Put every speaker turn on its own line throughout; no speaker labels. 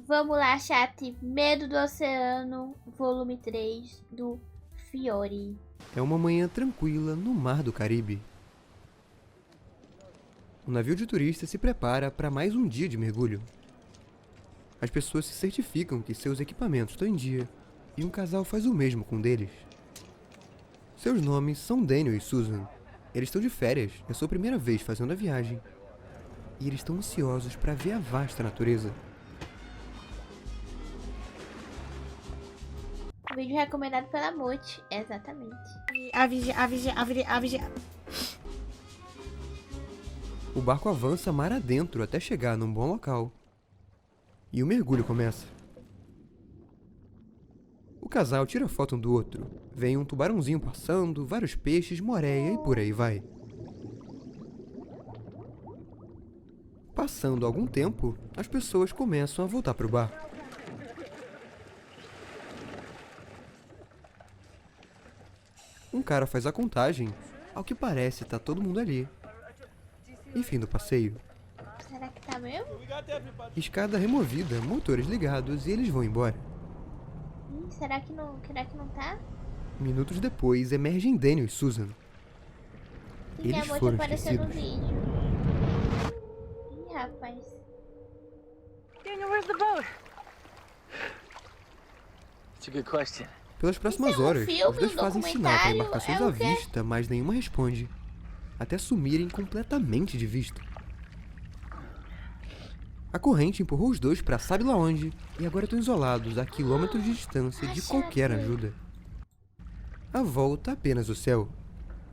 Vamos lá, chat. Medo do Oceano, volume 3, do Fiore.
É uma manhã tranquila no Mar do Caribe. O navio de turistas se prepara para mais um dia de mergulho. As pessoas se certificam que seus equipamentos estão em dia e um casal faz o mesmo com um deles. Seus nomes são Daniel e Susan. Eles estão de férias, é sua primeira vez fazendo a viagem. E eles estão ansiosos para ver a vasta natureza.
Vídeo recomendado pela Mote, exatamente.
O barco avança mar adentro até chegar num bom local. E o mergulho começa. O casal tira foto um do outro. Vem um tubarãozinho passando, vários peixes, moreia e por aí vai. Passando algum tempo, as pessoas começam a voltar pro bar. Um cara faz a contagem, ao que parece tá todo mundo ali. E fim do passeio.
Será que tá mesmo?
Escada removida, motores ligados e eles vão embora.
Será que não tá?
Minutos depois, emergem Daniel e Susan.
E a
Eles
Mote
foram
apareceu no
esquecidos.
vídeo. Ih, rapaz.
Daniel, where's the boat?
It's a good question.
Pelas próximas
Isso é um
horas,
filme,
os dois
um
fazem sinal para
documentário?
embarcações
É o
à
quê?
vista, mas nenhuma responde. Até sumirem completamente de vista. A corrente empurrou os dois para sabe lá onde, e agora estão isolados a quilômetros de distância de qualquer ajuda. A volta apenas o céu,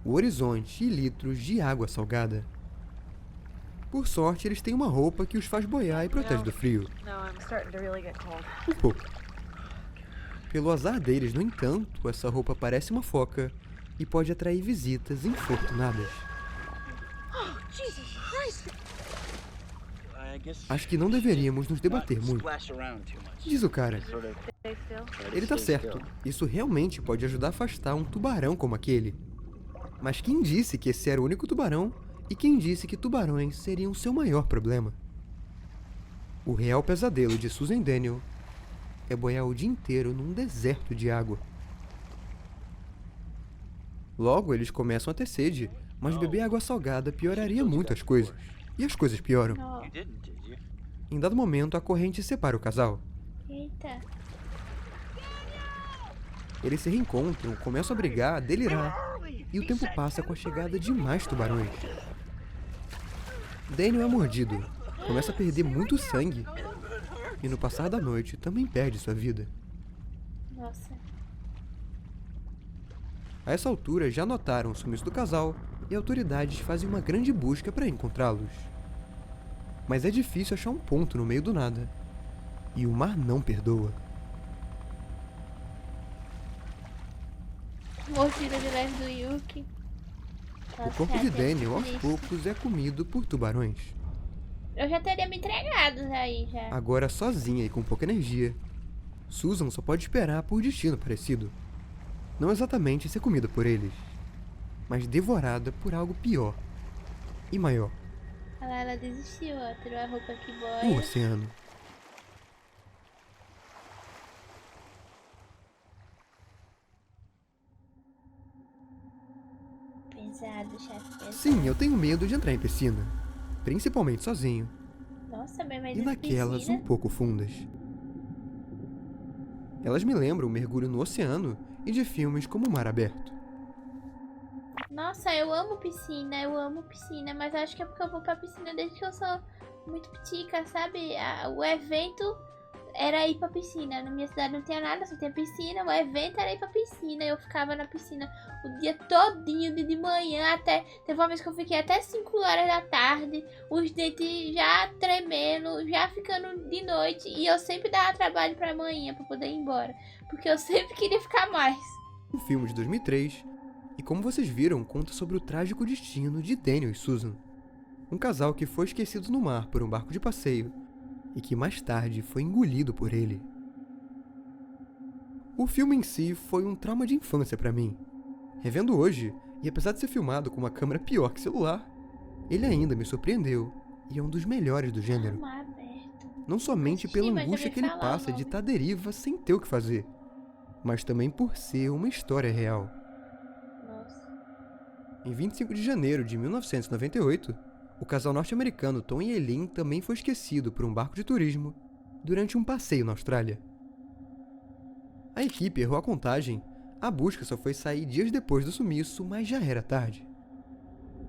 o horizonte e litros de água salgada. Por sorte, eles têm uma roupa que os faz boiar e protege do frio.
No, I'm starting to really get cold.
Um pouco. Pelo azar deles, no entanto, essa roupa parece uma foca e pode atrair visitas infortunadas.
Jesus Christ!
I guess
Acho que não deveríamos nos debater
not
muito,
splash around too much.
diz o cara.
Sort of
Stay still.
try to
Ele tá
stay
certo,
still.
isso realmente pode ajudar a afastar um tubarão como aquele. Mas quem disse que esse era o único tubarão e quem disse que tubarões seriam seu maior problema? O real pesadelo de Susan e Daniel é boiar o dia inteiro num deserto de água. Logo, eles começam a ter sede, mas beber água salgada pioraria muito as coisas. E as coisas pioram.
Não.
You didn't, did you?
Em dado momento, a corrente separa o casal.
Eita.
Eles se reencontram, começam a brigar, a delirar, e o tempo passa com a chegada de mais tubarões. Daniel é mordido, começa a perder muito sangue, e no passar da noite também perde sua vida.
Nossa.
A essa altura já notaram o sumiço do casal e autoridades fazem uma grande busca para encontrá-los. Mas é difícil achar um ponto no meio do nada, e o mar não perdoa.
Mordida de leve do Yuki.
O corpo de Daniel, aos
triste.
poucos, é comido por tubarões.
Eu já teria me entregado aí, já.
Agora sozinha e com pouca energia, Susan só pode esperar por destino parecido. Não exatamente ser comida por eles, mas devorada por algo pior e maior,
Olha lá, ela desistiu, ó. Tirou a roupa que
o
boia.
oceano.
Pesado, chefe. Pesado.
Sim, eu tenho medo de entrar em piscina, principalmente sozinho,
Nossa, mas
e naquelas um pouco fundas. Elas me lembram mergulho no oceano e de filmes como O Mar Aberto.
Nossa, eu amo piscina, mas eu acho que é porque eu vou pra piscina desde que eu sou muito pitica, sabe? O evento era ir pra piscina. Na minha cidade não tinha nada, só tinha piscina. O evento era ir pra piscina. Eu ficava na piscina o dia todinho, de manhã até... Teve uma vez que eu fiquei até 5 horas da tarde, os dentes já tremendo, já ficando de noite. E eu sempre dava trabalho pra manhã pra poder ir embora, porque eu sempre queria ficar mais.
Um filme de 2003, e como vocês viram, conta sobre o trágico destino de Daniel e Susan. Um casal que foi esquecido no mar por um barco de passeio e que mais tarde foi engolido por ele. O filme em si foi um trauma de infância pra mim. Revendo hoje, e apesar de ser filmado com uma câmera pior que celular, ele ainda me surpreendeu e é um dos melhores do gênero.
Mar aberto.
Não somente pela
Mas
angústia
já
que
ouvi
ele
falar o
passa de
nome.
estar à deriva sem ter o que fazer, mas também por ser uma história real.
Nossa.
Em 25 de janeiro de 1998, o casal norte-americano Tom e Eileen também foi esquecido por um barco de turismo durante um passeio na Austrália. A equipe errou a contagem, a busca só foi sair dias depois do sumiço, mas já era tarde.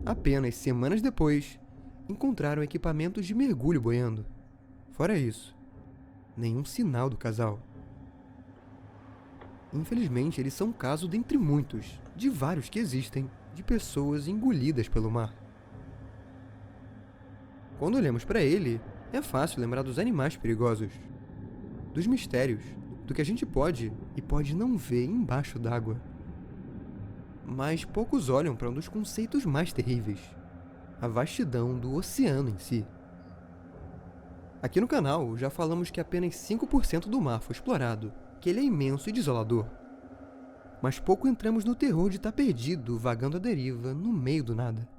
Apenas semanas depois, encontraram equipamentos de mergulho boiando. Fora isso, nenhum sinal do casal. Infelizmente, eles são um caso dentre muitos, de vários que existem, de pessoas engolidas pelo mar. Quando olhamos para ele, é fácil lembrar dos animais perigosos, dos mistérios, do que a gente pode e pode não ver embaixo d'água. Mas poucos olham para um dos conceitos mais terríveis, a vastidão do oceano em si. Aqui no canal já falamos que apenas 5% do mar foi explorado, que ele é imenso e desolador. Mas pouco entramos no terror de estar perdido, vagando à deriva, no meio do nada.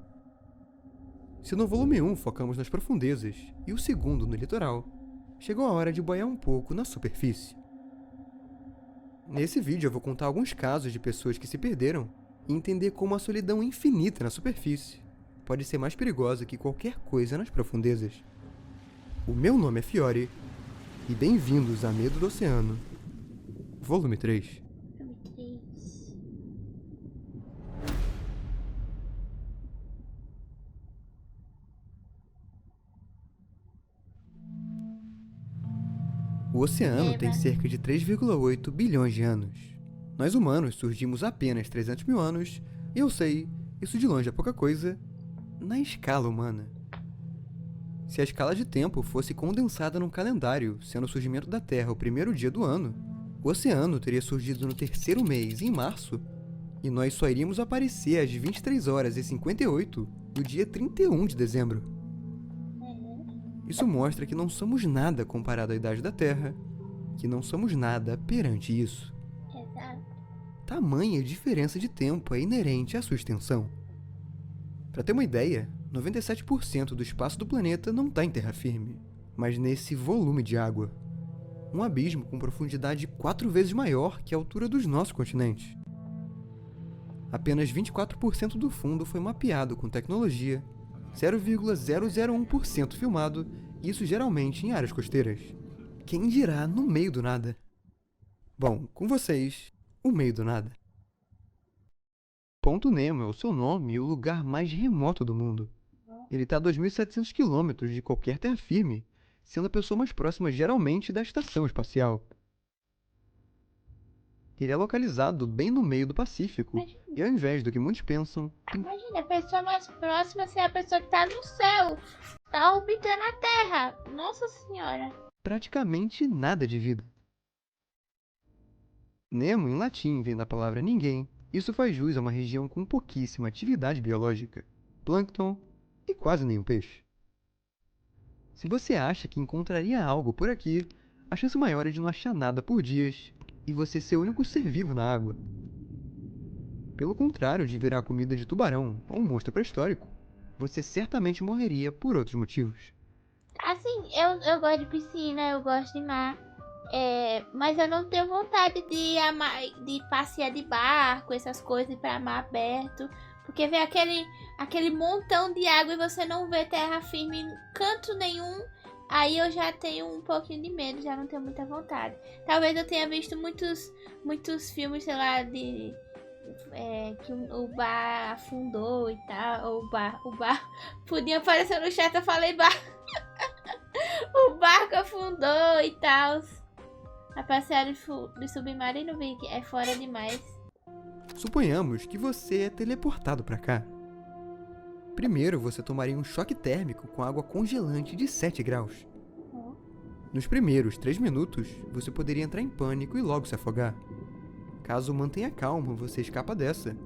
Se no volume 1 focamos nas profundezas e o segundo no litoral, chegou a hora de boiar um pouco na superfície. Nesse vídeo eu vou contar alguns casos de pessoas que se perderam e entender como a solidão infinita na superfície pode ser mais perigosa que qualquer coisa nas profundezas. O meu nome é Fiore e bem-vindos a Medo do Oceano, volume 3. O oceano tem cerca de 3,8 bilhões de anos. Nós humanos surgimos há apenas 300 mil anos, e eu sei, isso de longe é pouca coisa, na escala humana. Se a escala de tempo fosse condensada num calendário, sendo o surgimento da Terra o primeiro dia do ano, o oceano teria surgido no terceiro mês, em março, e nós só iríamos aparecer às 23 horas e 58 do dia 31 de dezembro. Isso mostra que não somos nada comparado à idade da Terra, que não somos nada perante isso.
Exato.
Tamanha diferença de tempo é inerente à sua extensão. Para ter uma ideia, 97% do espaço do planeta não está em terra firme, mas nesse volume de água. Um abismo com profundidade 4 vezes maior que a altura dos nossos continentes. Apenas 24% do fundo foi mapeado com tecnologia, 0,001% filmado, isso geralmente em áreas costeiras. Quem dirá no meio do nada? Bom, com vocês, o meio do nada. Ponto Nemo é o seu nome e o lugar mais remoto do mundo. Ele está a 2.700 km de qualquer terra firme, sendo a pessoa mais próxima geralmente da estação espacial. Ele é localizado bem no meio do Pacífico, e ao invés do que muitos pensam...
Imagina, a pessoa mais próxima ser a pessoa que tá no céu. Tá orbitando a Terra. Nossa Senhora.
praticamente nada de vida. Nemo, em latim, vem da palavra ninguém. Isso faz jus a uma região com pouquíssima atividade biológica, plâncton e quase nenhum peixe. Se você acha que encontraria algo por aqui, a chance maior é de não achar nada por dias e você ser o único ser vivo na água. Pelo contrário de virar comida de tubarão ou um monstro pré-histórico, você certamente morreria por outros motivos.
Assim, eu gosto de piscina, eu gosto de mar. Mas eu não tenho vontade de passear de barco, essas coisas, ir pra mar aberto. Porque vem aquele montão de água e você não vê terra firme em canto nenhum. Aí eu já tenho um pouquinho de medo, já não tenho muita vontade. Talvez eu tenha visto muitos filmes, sei lá, que o bar afundou e tal. O bar podia aparecer no chat, eu falei bar. O barco afundou e tal. A passeada de submarino, Vicky, é fora demais.
Suponhamos que você é teleportado para cá. Primeiro, você tomaria um choque térmico com água congelante de 7 graus. Nos primeiros 3 minutos, você poderia entrar em pânico e logo se afogar. Caso mantenha calma, você escapa dessa.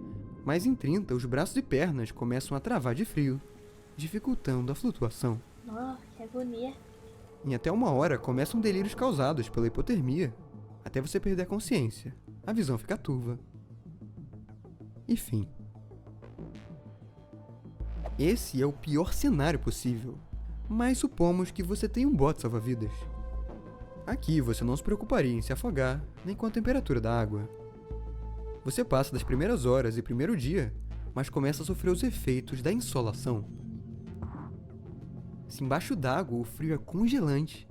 Mas em 30, os braços e pernas começam a travar de frio, dificultando a flutuação.
Oh, que agonia.
Em até 1 hora, começam delírios causados pela hipotermia, até você perder a consciência, a visão fica turva. E fim. Esse é o pior cenário possível, mas supomos que você tem um bote salva-vidas. Aqui você não se preocuparia em se afogar, nem com a temperatura da água. Você passa das primeiras horas e primeiro dia, mas começa a sofrer os efeitos da insolação. Se embaixo d'água o frio é congelante,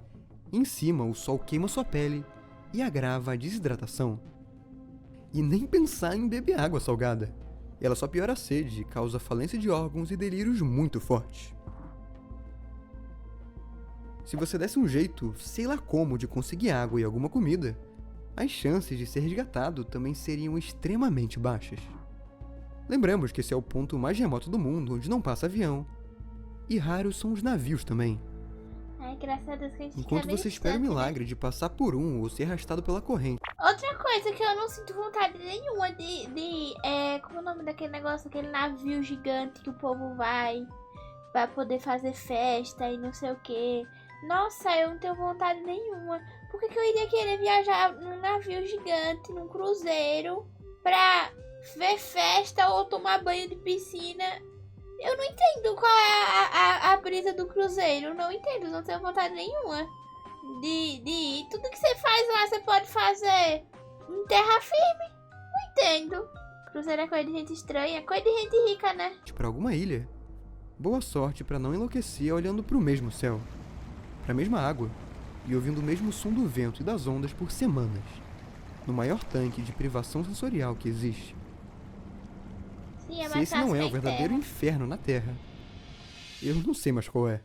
em cima o sol queima sua pele e agrava a desidratação. E nem pensar em beber água salgada. Ela só piora a sede, causa falência de órgãos e delírios muito fortes. Se você desse um jeito, sei lá como, de conseguir água e alguma comida, as chances de ser resgatado também seriam extremamente baixas. Lembramos que esse é o ponto mais remoto do mundo onde não passa avião, e raros são os navios também.
Ai, graças a Deus que a gente
Enquanto
fica bem
você espera o
distante, né?
milagre de passar por um ou ser arrastado pela corrente.
Outra coisa que eu não sinto vontade nenhuma como é o nome daquele negócio, aquele navio gigante que o povo vai pra poder fazer festa e não sei o que. Nossa, eu não tenho vontade nenhuma. Por que eu iria querer viajar num navio gigante, num cruzeiro, pra ver festa ou tomar banho de piscina? Eu não entendo qual é a brisa do cruzeiro. Não entendo, não tenho vontade nenhuma de ir. Tudo que você faz lá, você pode fazer em terra firme. Não entendo. Cruzeiro é coisa de gente estranha, coisa de gente rica, né?
Para alguma ilha. Boa sorte para não enlouquecer olhando para o mesmo céu, para a mesma água e ouvindo o mesmo som do vento e das ondas por semanas, no maior tanque de privação sensorial que existe.
Sim, é
Se
mais
esse não
fácil
é
na
o verdadeiro
terra.
inferno na Terra, eu não sei mais qual é.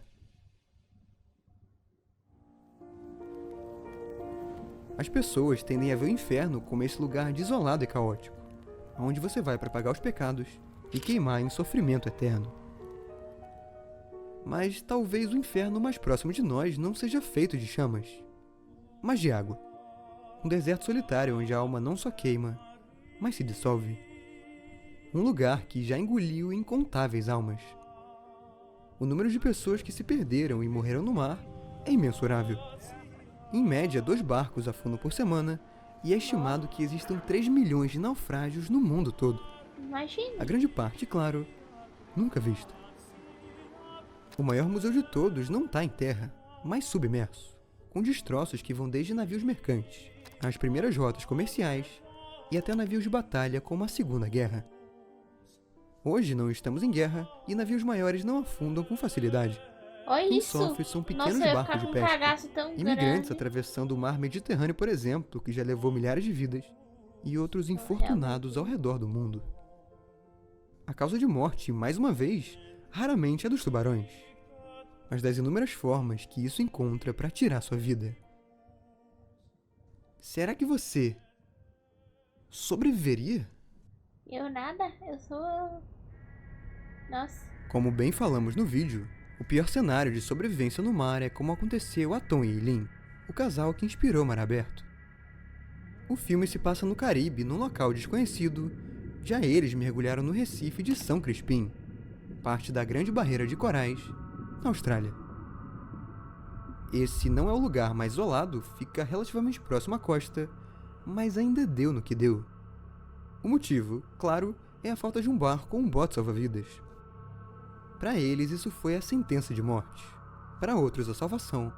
As pessoas tendem a ver o inferno como esse lugar desolado e caótico, onde você vai para pagar os pecados e queimar em sofrimento eterno. Mas talvez o inferno mais próximo de nós não seja feito de chamas, mas de água. Um deserto solitário onde a alma não só queima, mas se dissolve. Um lugar que já engoliu incontáveis almas. O número de pessoas que se perderam e morreram no mar é imensurável. Em média, 2 barcos afundam por semana e é estimado que existam 3 milhões de naufrágios no mundo todo.
Imagina.
A grande parte, claro, nunca vista. O maior museu de todos não está em terra, mas submerso, com destroços que vão desde navios mercantes, às primeiras rotas comerciais e até navios de batalha como a Segunda Guerra. Hoje não estamos em guerra e navios maiores não afundam com facilidade.
Olha
Quem
isso.
sofre são pequenos
Nossa, eu ia
barcos
ficar
de
com um
pesca.
cagaço tão
Imigrantes
grande.
atravessando o mar Mediterrâneo, por exemplo, que já levou milhares de vidas, e outros infortunados ao redor do mundo. A causa de morte, mais uma vez, raramente é dos tubarões, mas das inúmeras formas que isso encontra para tirar sua vida. Será que você sobreviveria?
Eu nada, eu sou... Nossa.
Como bem falamos no vídeo, o pior cenário de sobrevivência no mar é como aconteceu a Tom e Eileen, o casal que inspirou Mar Aberto. O filme se passa no Caribe, num local desconhecido. Já eles mergulharam no Recife de São Crispim, parte da Grande Barreira de Corais, na Austrália. Esse não é o lugar mais isolado, fica relativamente próximo à costa, mas ainda deu no que deu. O motivo, claro, é a falta de um barco ou um bote salva-vidas. Para eles, isso foi a sentença de morte. Para outros, a salvação,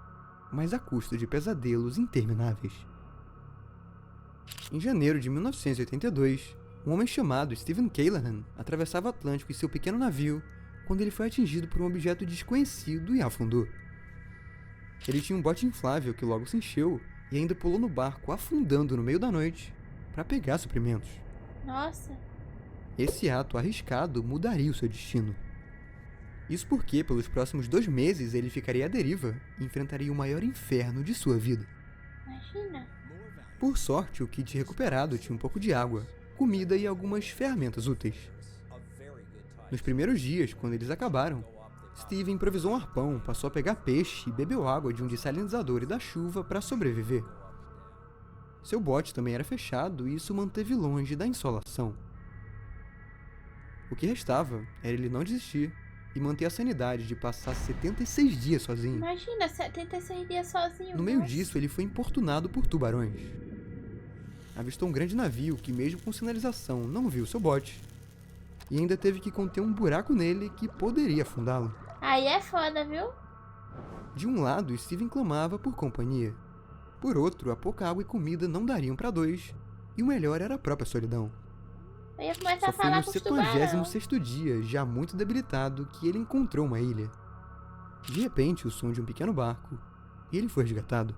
mas a custo de pesadelos intermináveis. Em janeiro de 1982, um homem chamado Stephen Callahan atravessava o Atlântico em seu pequeno navio quando ele foi atingido por um objeto desconhecido e afundou. Ele tinha um bote inflável que logo se encheu e ainda pulou no barco, afundando no meio da noite para pegar suprimentos.
Nossa.
Esse ato arriscado mudaria o seu destino. Isso porque, pelos próximos 2 meses, ele ficaria à deriva e enfrentaria o maior inferno de sua vida.
Imagina.
Por sorte, o kit recuperado tinha um pouco de água, comida e algumas ferramentas úteis. Nos primeiros dias, quando eles acabaram, Steve improvisou um arpão, passou a pegar peixe e bebeu água de um dessalinizador e da chuva para sobreviver. Seu bote também era fechado e isso manteve longe da insolação. O que restava era ele não desistir e manter a sanidade de passar 76 dias sozinho.
Imagina, 76 dias sozinho.
No meio
nossa.
disso, ele foi importunado por tubarões. Avistou um grande navio que, mesmo com sinalização, não viu seu bote. E ainda teve que conter um buraco nele que poderia afundá-lo.
Aí é foda, viu?
De um lado, Steven clamava por companhia. Por outro, a pouca água e comida não dariam para dois, e o melhor era a própria solidão.
Eu ia começar
Só
a
foi
falar
no
com os tubarão.
76º dia, já muito debilitado, que ele encontrou uma ilha. De repente, o som de um pequeno barco, e ele foi resgatado.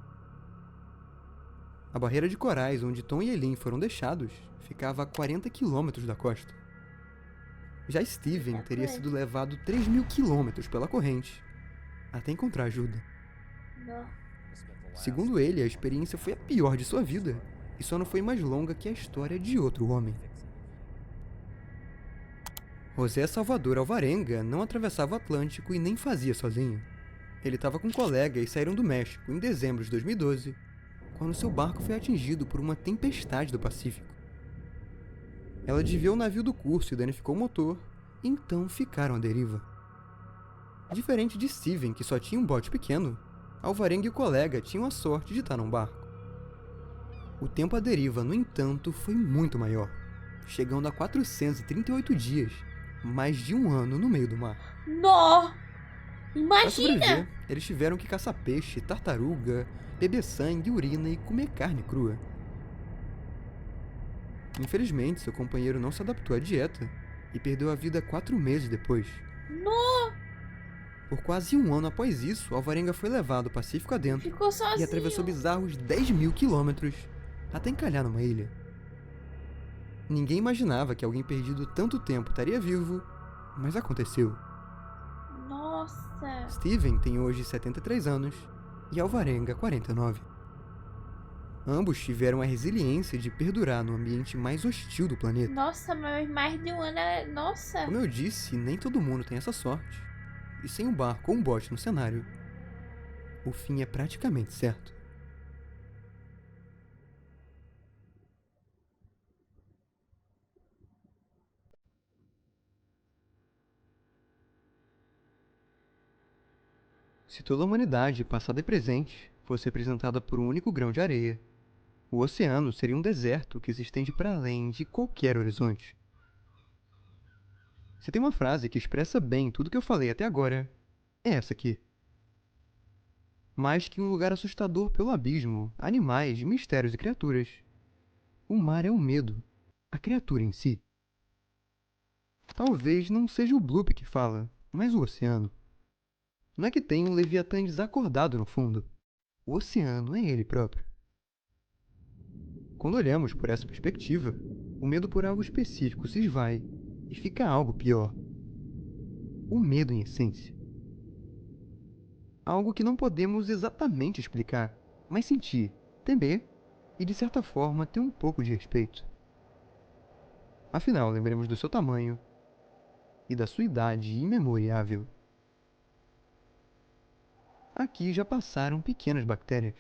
A barreira de corais onde Tom e Eileen foram deixados ficava a 40 quilômetros da costa. Já Steven teria sido levado 3.000 quilômetros pela corrente até encontrar ajuda.
Não.
Segundo ele, a experiência foi a pior de sua vida e só não foi mais longa que a história de outro homem. José Salvador Alvarenga não atravessava o Atlântico e nem fazia sozinho. Ele estava com um colega e saíram do México em dezembro de 2012, quando seu barco foi atingido por uma tempestade do Pacífico. Ela desviou o navio do curso e danificou o motor, então ficaram à deriva. Diferente de Steven, que só tinha um bote pequeno, Alvarenga e o colega tinham a sorte de estar num barco. O tempo à deriva, no entanto, foi muito maior, chegando a 438 dias, mais de um ano no meio do mar.
Nó!
Para
Imagina!
sobreviver, eles tiveram que caçar peixe, tartaruga, beber sangue, urina e comer carne crua. Infelizmente, seu companheiro não se adaptou à dieta e perdeu a vida 4 meses depois.
Nó!
Por quase um ano após isso, Alvarenga foi levado o Pacífico adentro
Ficou sozinho.
e atravessou bizarros 10.000 quilômetros até encalhar numa ilha. Ninguém imaginava que alguém perdido tanto tempo estaria vivo, mas aconteceu.
Nossa!
Steven tem hoje 73 anos e Alvarenga 49. Ambos tiveram a resiliência de perdurar no ambiente mais hostil do planeta.
Nossa, mas mais de um ano é... Nossa!
Como eu disse, nem todo mundo tem essa sorte. E sem um barco ou um bote no cenário, o fim é praticamente certo. Se toda a humanidade, passada e presente, fosse representada por um único grão de areia, o oceano seria um deserto que se estende para além de qualquer horizonte. Se tem uma frase que expressa bem tudo que eu falei até agora, é essa aqui. Mais que um lugar assustador pelo abismo, animais, mistérios e criaturas, o mar é o medo, a criatura em si. Talvez não seja o Bloop que fala, mas o oceano. Não é que tem um Leviatã desacordado no fundo. O oceano é ele próprio. Quando olhamos por essa perspectiva, o medo por algo específico se esvai e fica algo pior. O medo em essência. Algo que não podemos exatamente explicar, mas sentir, temer e, de certa forma, ter um pouco de respeito. Afinal, lembremos do seu tamanho e da sua idade imemoriável. Aqui já passaram pequenas bactérias.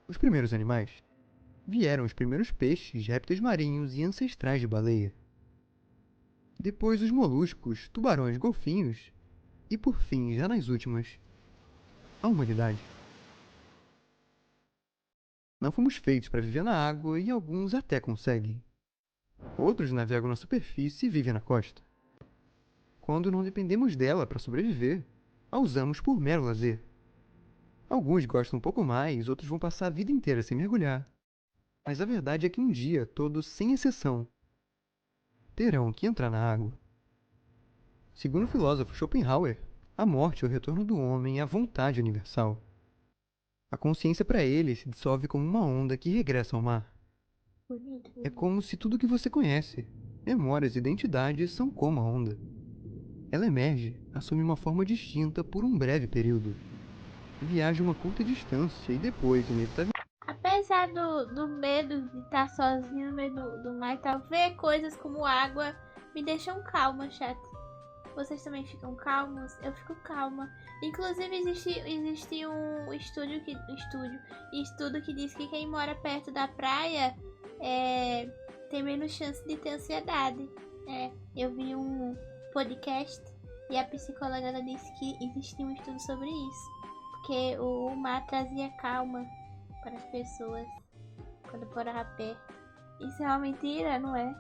Os primeiros animais. Vieram os primeiros peixes, répteis marinhos e ancestrais de baleia. Depois os moluscos, tubarões, golfinhos. E por fim, já nas últimas, a humanidade. Não fomos feitos para viver na água e alguns até conseguem. Outros navegam na superfície e vivem na costa. Quando não dependemos dela para sobreviver, a usamos por mero lazer. Alguns gostam um pouco mais, outros vão passar a vida inteira sem mergulhar. Mas a verdade é que um dia, todos, sem exceção, terão que entrar na água. Segundo o filósofo Schopenhauer, a morte é o retorno do homem à vontade universal. A consciência para ele se dissolve como uma onda que regressa ao mar.
Bonito.
É como se tudo que você conhece, memórias e identidades são como a onda. Ela emerge, assume uma forma distinta por um breve período. Viaja uma curta distância e depois, inevitavelmente,
Apesar do medo de estar sozinho no meio do mar e tal, ver coisas como água me deixam calma, chat. Vocês também ficam calmos? Eu fico calma. Inclusive existe um estudo que diz que quem mora perto da praia tem menos chance de ter ansiedade. Eu vi um podcast e a psicóloga ela disse que existia um estudo sobre isso. Porque o mar trazia calma para as pessoas quando morava perto. Isso é uma mentira, não é?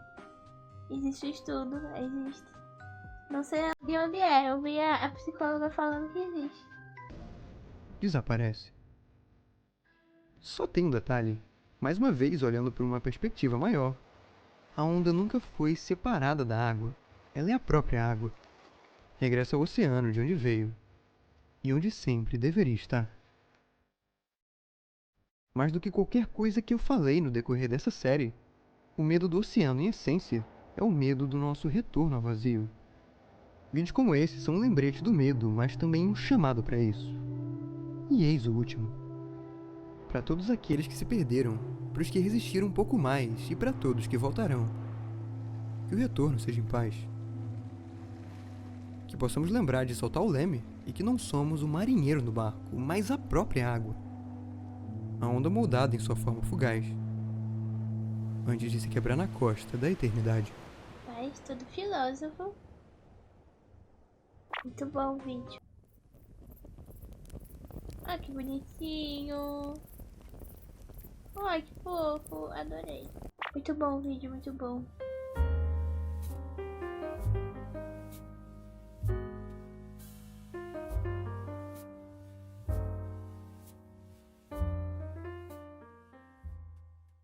Existe um estudo, existe. Não sei de onde é, eu vi a psicóloga falando que existe.
desaparece. Só tem um detalhe. Mais uma vez, olhando por uma perspectiva maior, a onda nunca foi separada da água. Ela é a própria água. Regressa ao oceano de onde veio e onde sempre deveria estar. Mais do que qualquer coisa que eu falei no decorrer dessa série, o medo do oceano, em essência, é o medo do nosso retorno ao vazio. Vídeos como esse são um lembrete do medo, mas também um chamado para isso. E eis o último. Para todos aqueles que se perderam, para os que resistiram um pouco mais e para todos que voltarão. Que o retorno seja em paz. Que possamos lembrar de soltar o leme e que não somos o marinheiro no barco, mas a própria água. A onda moldada em sua forma fugaz, antes de se quebrar na costa da eternidade.
Faz todo filósofo. Muito bom o vídeo. Ah, que bonitinho. Ai, que fofo. Adorei. Muito bom o vídeo, muito bom.